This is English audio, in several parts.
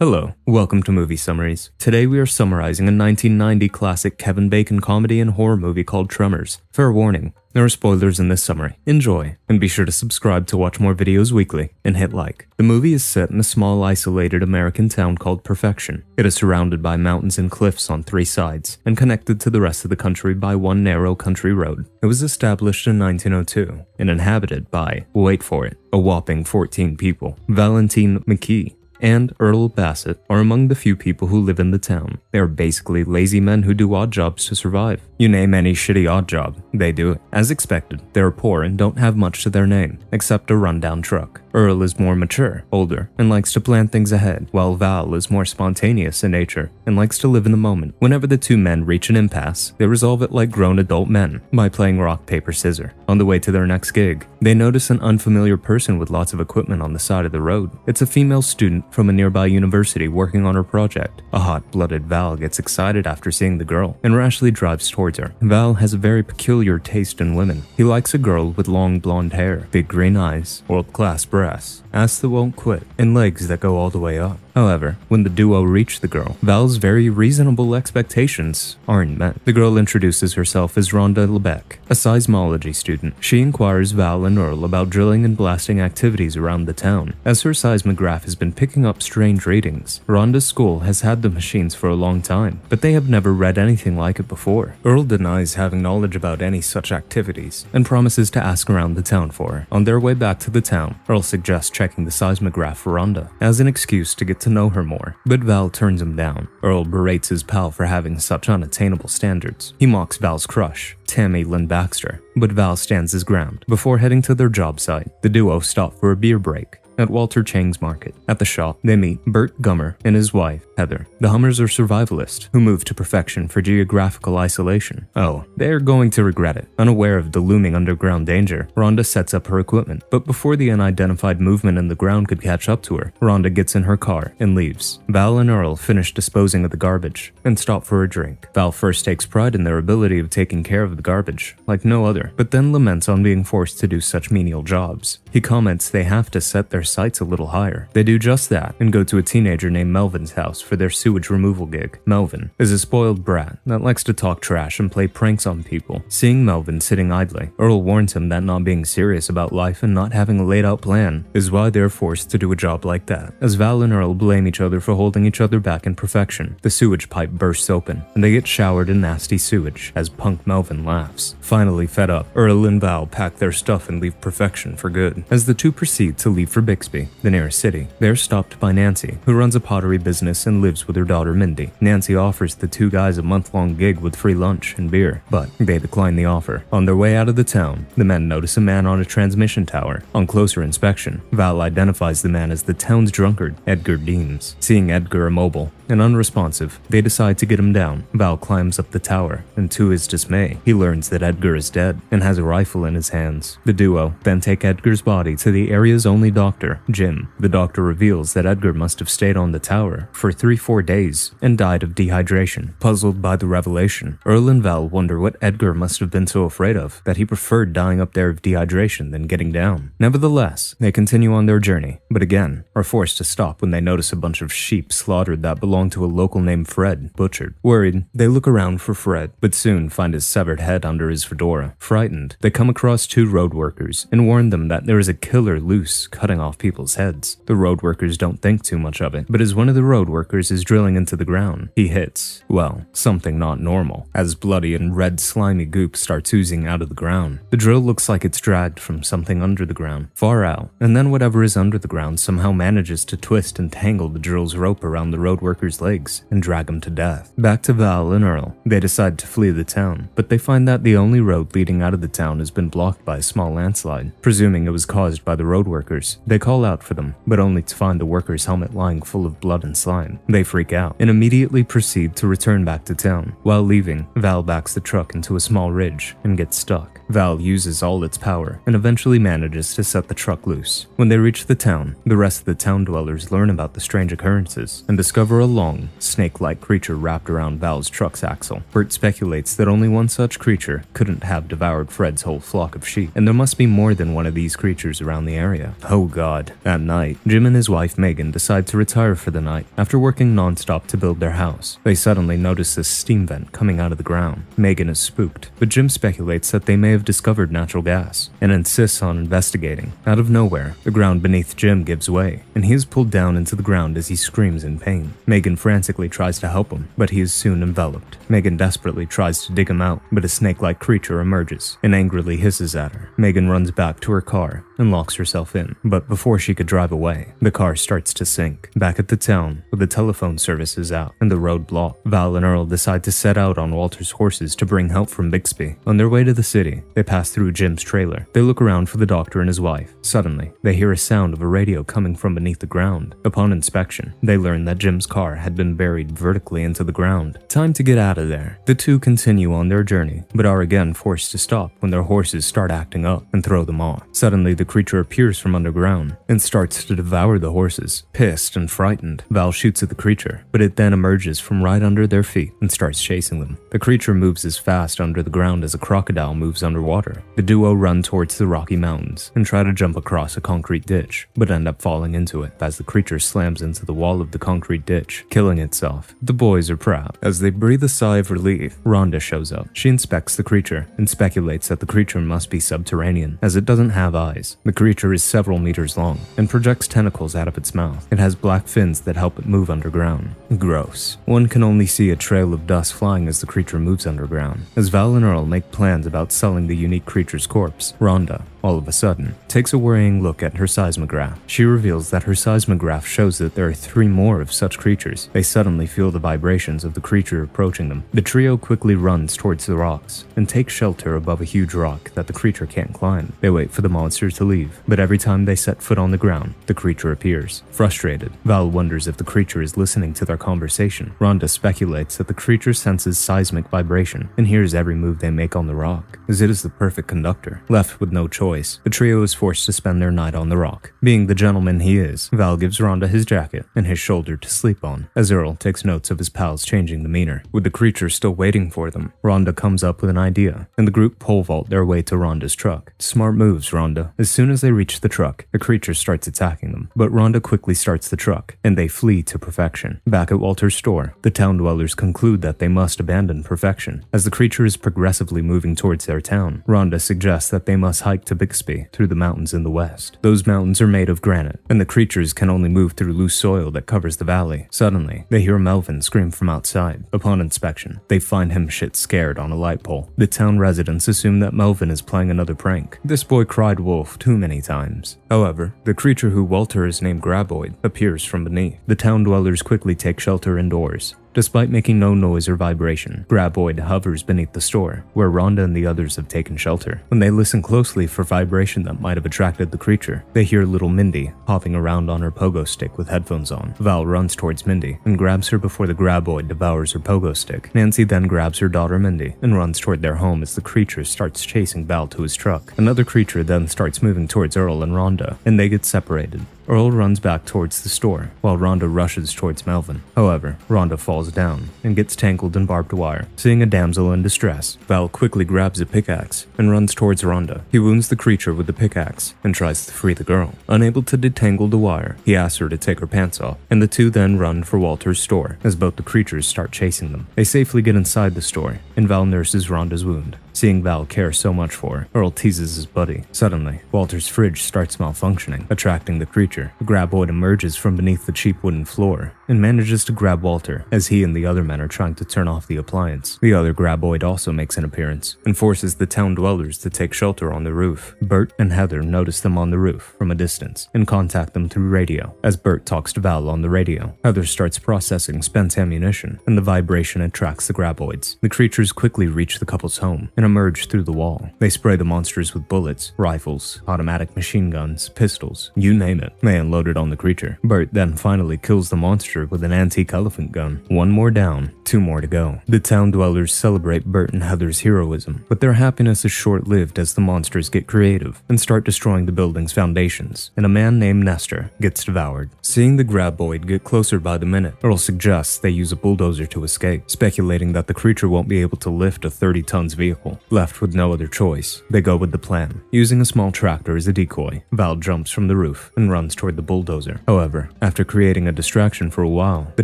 Hello, welcome to Movie Summaries. Today we are summarizing a 1990 classic Kevin Bacon comedy and horror movie called Tremors. Fair warning, there are spoilers in this summary. Enjoy, and be sure to subscribe to watch more videos weekly, and hit like. The movie is set in a small isolated American town called Perfection. It is surrounded by mountains and cliffs on three sides, and connected to the rest of the country by one narrow country road. It was established in 1902, and inhabited by, wait for it, a whopping 14 people. Valentine McKee and Earl Bassett are among the few people who live in the town. They are basically lazy men who do odd jobs to survive. You name any shitty odd job, they do it. As expected, they are poor and don't have much to their name, except a rundown truck. Earl is more mature, older, and likes to plan things ahead, while Val is more spontaneous in nature and likes to live in the moment. Whenever the two men reach an impasse, they resolve it like grown adult men by playing rock, paper, scissors. On the way to their next gig, they notice an unfamiliar person with lots of equipment on the side of the road. It's a female student from a nearby university working on her project. A hot-blooded Val gets excited after seeing the girl and rashly drives towards her. Val has a very peculiar taste in women. He likes a girl with long blonde hair, big green eyes, world-class breasts, ass that won't quit, and legs that go all the way up. However, when the duo reach the girl, Val's very reasonable expectations aren't met. The girl introduces herself as Rhonda Lebec, a seismology student. She inquires Val and Earl about drilling and blasting activities around the town. As her seismograph has been picking up strange readings, Rhonda's school has had the machines for a long time, but they have never read anything like it before. Earl denies having knowledge about any such activities and promises to ask around the town for her. On their way back to the town, Earl suggests checking the seismograph for Rhonda as an excuse to get to know her more, but Val turns him down. Earl berates his pal for having such unattainable standards. He mocks Val's crush, Tammy Lynn Baxter, but Val stands his ground. Before heading to their job site, the duo stop for a beer break at Walter Chang's market. At the shop, they meet Bert Gummer and his wife, Heather. The Hummers are survivalists who moved to Perfection for geographical isolation. Oh, they are going to regret it. Unaware of the looming underground danger, Rhonda sets up her equipment, but before the unidentified movement in the ground could catch up to her, Rhonda gets in her car and leaves. Val and Earl finish disposing of the garbage and stop for a drink. Val first takes pride in their ability of taking care of the garbage, like no other, but then laments on being forced to do such menial jobs. He comments they have to set their sights a little higher. They do just that and go to a teenager named Melvin's house for their sewage removal gig. Melvin is a spoiled brat that likes to talk trash and play pranks on people. Seeing Melvin sitting idly, Earl warns him that not being serious about life and not having a laid out plan is why they're forced to do a job like that. As Val and Earl blame each other for holding each other back in Perfection, the sewage pipe bursts open and they get showered in nasty sewage as punk Melvin laughs. Finally fed up, Earl and Val pack their stuff and leave Perfection for good. As the two proceed to leave for Bixby, the nearest city, they're stopped by Nancy, who runs a pottery business and lives with her daughter Mindy. Nancy offers the two guys a month-long gig with free lunch and beer, but they decline the offer. On their way out of the town, the men notice a man on a transmission tower. On closer inspection, Val identifies the man as the town's drunkard, Edgar Deems. Seeing Edgar immobile and unresponsive, they decide to get him down. Val climbs up the tower, and to his dismay, he learns that Edgar is dead and has a rifle in his hands. The duo then take Edgar's body to the area's only doctor, Jim. The doctor reveals that Edgar must have stayed on the tower for 3-4 days and died of dehydration. Puzzled by the revelation, Earl and Val wonder what Edgar must have been so afraid of that he preferred dying up there of dehydration than getting down. Nevertheless, they continue on their journey, but again are forced to stop when they notice a bunch of sheep slaughtered that belonged to a local named Fred, butchered. Worried, they look around for Fred, but soon find his severed head under his fedora. Frightened, they come across two road workers and warn them that there is a killer loose cutting off people's heads. The road workers don't think too much of it, but as one of the road workers is drilling into the ground, he hits, well, something not normal, as bloody and red slimy goop starts oozing out of the ground. The drill looks like it's dragged from something under the ground, far out, and then whatever is under the ground somehow manages to twist and tangle the drill's rope around the road worker's legs and drag him to death. Back to Val and Earl, they decide to flee the town, but they find that the only road leading out of the town has been blocked by a small landslide. Presuming it was caused by the road workers, they call out for them, but only to find the worker's helmet lying full of blood and slime. They freak out and immediately proceed to return back to town. While leaving, Val backs the truck into a small ridge and gets stuck. Val uses all its power and eventually manages to set the truck loose. When they reach the town, the rest of the town dwellers learn about the strange occurrences and discover a long, snake-like creature wrapped around Val's truck's axle. Bert speculates that only one such creature couldn't have devoured Fred's whole flock of sheep, and there must be more than one of these creatures around the area. Oh god. At night, Jim and his wife Megan decide to retire for the night. After working non-stop to build their house, they suddenly notice this steam vent coming out of the ground. Megan is spooked, but Jim speculates that they may have discovered natural gas, and insists on investigating. Out of nowhere, the ground beneath Jim gives way, and he is pulled down into the ground as he screams in pain. Megan frantically tries to help him, but he is soon enveloped. Megan desperately tries to dig him out, but a snake-like creature emerges and angrily hisses at her. Megan runs back to her car and locks herself in, but before she could drive away, the car starts to sink. Back at the town, with the telephone services out and the road blocked, Val and Earl decide to set out on Walter's horses to bring help from Bixby. On their way to the city, they pass through Jim's trailer. They look around for the doctor and his wife. Suddenly, they hear a sound of a radio coming from beneath the ground. Upon inspection, they learn that Jim's car had been buried vertically into the ground. Time to get out of there. The two continue on their journey, but are again forced to stop when their horses start acting up and throw them off. Suddenly, the creature appears from underground and starts to devour the horses. Pissed and frightened, Val shoots at the creature, but it then emerges from right under their feet and starts chasing them. The creature moves as fast under the ground as a crocodile moves underwater. The duo run towards the Rocky Mountains and try to jump across a concrete ditch, but end up falling into it as the creature slams into the wall of the concrete ditch, killing itself. The boys are proud. As they breathe a sigh of relief, Rhonda shows up. She inspects the creature and speculates that the creature must be subterranean, as it doesn't have eyes. The creature is several meters long and projects tentacles out of its mouth. It has black fins that help it move underground. Gross. One can only see a trail of dust flying as the creature moves underground. As Val and Earl make plans about selling the unique creature's corpse, Rhonda, all of a sudden, takes a worrying look at her seismograph. She reveals that her seismograph shows that there are 3 more of such creatures. They suddenly feel the vibrations of the creature approaching them. The trio quickly runs towards the rocks and takes shelter above a huge rock that the creature can't climb. They wait for the monster to leave, but every time they set foot on the ground, the creature appears. Frustrated, Val wonders if the creature is listening to their conversation. Rhonda speculates that the creature senses seismic vibration and hears every move they make on the rock, as it is the perfect conductor. Left with no choice, the trio is forced to spend their night on the rock. Being the gentleman he is, Val gives Rhonda his jacket and his shoulder to sleep on, as Earl takes notes of his pal's changing demeanor. With the creature still waiting for them, Rhonda comes up with an idea, and the group pole vault their way to Rhonda's truck. Smart moves, Rhonda. As soon as they reach the truck, the creature starts attacking them, but Rhonda quickly starts the truck, and they flee to Perfection. Back at Walter's store, the town dwellers conclude that they must abandon Perfection, as the creature is progressively moving towards their town. Rhonda suggests that they must hike to Bixby through the mountains in the west. Those mountains are made of granite, and the creatures can only move through loose soil that covers the valley. Suddenly, they hear Melvin scream from outside. Upon inspection, they find him shit scared on a light pole. The town residents assume that Melvin is playing another prank. This boy cried wolf too many times. However, the creature who Walter has named Graboid appears from beneath. The town dwellers quickly take shelter indoors. Despite making no noise or vibration, Graboid hovers beneath the store, where Rhonda and the others have taken shelter. When they listen closely for vibration that might have attracted the creature, they hear little Mindy hopping around on her pogo stick with headphones on. Val runs towards Mindy and grabs her before the Graboid devours her pogo stick. Nancy then grabs her daughter Mindy and runs toward their home as the creature starts chasing Val to his truck. Another creature then starts moving towards Earl and Rhonda, and they get separated. Earl runs back towards the store, while Rhonda rushes towards Melvin. However, Rhonda falls down and gets tangled in barbed wire. Seeing a damsel in distress, Val quickly grabs a pickaxe and runs towards Rhonda. He wounds the creature with the pickaxe and tries to free the girl. Unable to detangle the wire, he asks her to take her pants off, and the two then run for Walter's store as both the creatures start chasing them. They safely get inside the store, and Val nurses Rhonda's wound. Seeing Val care so much for her, Earl teases his buddy. Suddenly, Walter's fridge starts malfunctioning, attracting the creature. The Graboid emerges from beneath the cheap wooden floor and manages to grab Walter as he and the other men are trying to turn off the appliance. The other Graboid also makes an appearance and forces the town dwellers to take shelter on the roof. Bert and Heather notice them on the roof from a distance and contact them through radio. As Bert talks to Val on the radio, Heather starts processing spent ammunition, and the vibration attracts the Graboids. The creatures quickly reach the couple's home and emerge through the wall. They spray the monsters with bullets, rifles, automatic machine guns, pistols, you name it. They unload it on the creature. Bert then finally kills the monster with an antique elephant gun. One more down, 2 more to go. The town dwellers celebrate Bert and Heather's heroism, but their happiness is short-lived as the monsters get creative and start destroying the building's foundations, and a man named Nestor gets devoured. Seeing the graboid get closer by the minute, Earl suggests they use a bulldozer to escape, speculating that the creature won't be able to lift a 30-tons vehicle. Left with no other choice, they go with the plan. Using a small tractor as a decoy, Val jumps from the roof and runs toward the bulldozer. However, after creating a distraction for a while, the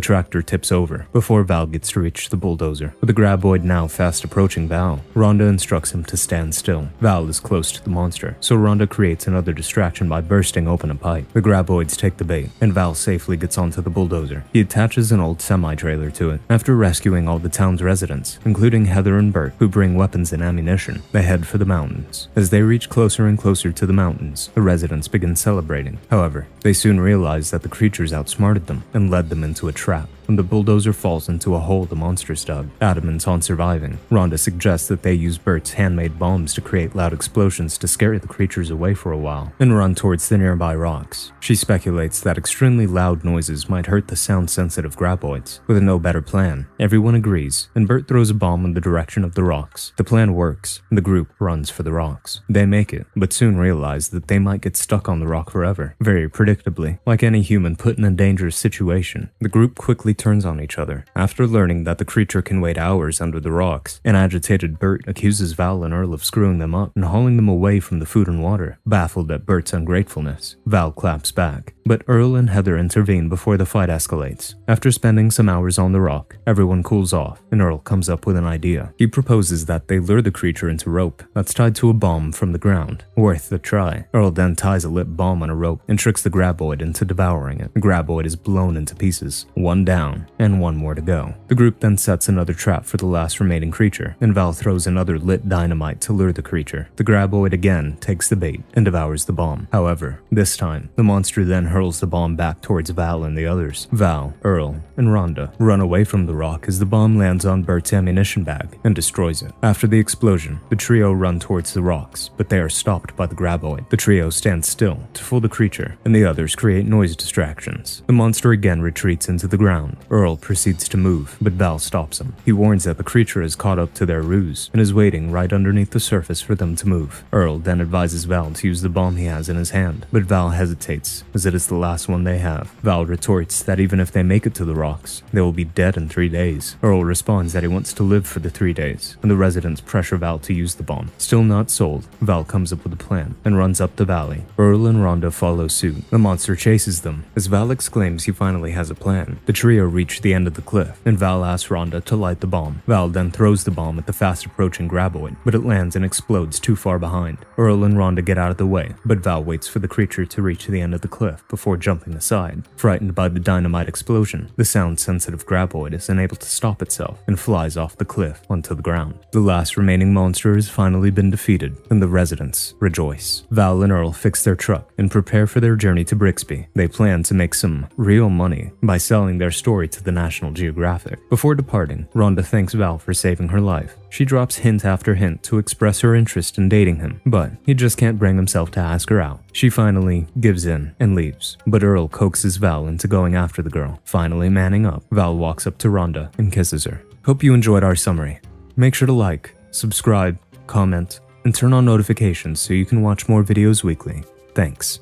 tractor tips over before Val gets to reach the bulldozer. With the graboid now fast approaching Val, Rhonda instructs him to stand still. Val is close to the monster, so Rhonda creates another distraction by bursting open a pipe. The graboids take the bait, and Val safely gets onto the bulldozer. He attaches an old semi-trailer to it. After rescuing all the town's residents, including Heather and Bert, who bring weapons and ammunition, they head for the mountains. As they reach closer and closer to the mountains, the residents begin celebrating. However, they soon realize that the creatures outsmarted them and led them into a trap. When the bulldozer falls into a hole the monsters dug, adamant on surviving, Rhonda suggests that they use Bert's handmade bombs to create loud explosions to scare the creatures away for a while, and run towards the nearby rocks. She speculates that extremely loud noises might hurt the sound-sensitive graboids. With no better plan, everyone agrees, and Bert throws a bomb in the direction of the rocks. The plan works, and the group runs for the rocks. They make it, but soon realize that they might get stuck on the rock forever. Very predictably, like any human put in a dangerous situation, the group quickly turns on each other. After learning that the creature can wait hours under the rocks, an agitated Bert accuses Val and Earl of screwing them up and hauling them away from the food and water. Baffled at Bert's ungratefulness, Val claps back, but Earl and Heather intervene before the fight escalates. After spending some hours on the rock, everyone cools off, and Earl comes up with an idea. He proposes that they lure the creature into rope that's tied to a bomb from the ground. Worth the try. Earl then ties a lit bomb on a rope and tricks the graboid into devouring it. The graboid is blown into pieces. 1 down, and 1 more to go. The group then sets another trap for the last remaining creature, and Val throws another lit dynamite to lure the creature. The graboid again takes the bait and devours the bomb. However, this time, the monster then hurls the bomb back towards Val and the others. Val, Earl, and Rhonda run away from the rock as the bomb lands on Bert's ammunition bag and destroys it. After the explosion, the trio run towards the rocks, but they are stopped by the graboid. The trio stands still to fool the creature, and the others create noise distractions. The monster again retreats into the ground. Earl proceeds to move, but Val stops him. He warns that the creature has caught up to their ruse and is waiting right underneath the surface for them to move. Earl then advises Val to use the bomb he has in his hand, but Val hesitates, as it is the last one they have. Val retorts that even if they make it to the rocks, they will be dead in 3 days. Earl responds that he wants to live for the 3 days, and the residents pressure Val to use the bomb. Still not sold, Val comes up with a plan and runs up the valley. Earl and Rhonda follow suit. The monster chases them. As Val exclaims he finally has a plan, the trio reach the end of the cliff, and Val asks Rhonda to light the bomb. Val then throws the bomb at the fast-approaching graboid, but it lands and explodes too far behind. Earl and Rhonda get out of the way, but Val waits for the creature to reach the end of the cliff before jumping aside. Frightened by the dynamite explosion, the sound-sensitive graboid is unable to stop itself and flies off the cliff onto the ground. The last remaining monster has finally been defeated, and the residents rejoice. Val and Earl fix their truck and prepare for their journey to Brixby. They plan to make some real money by selling their story to the National Geographic. Before departing, Rhonda thanks Val for saving her life. She drops hint after hint to express her interest in dating him, but he just can't bring himself to ask her out. She finally gives in and leaves, but Earl coaxes Val into going after the girl. Finally manning up, Val walks up to Rhonda and kisses her. Hope you enjoyed our summary. Make sure to like, subscribe, comment, and turn on notifications so you can watch more videos weekly. Thanks.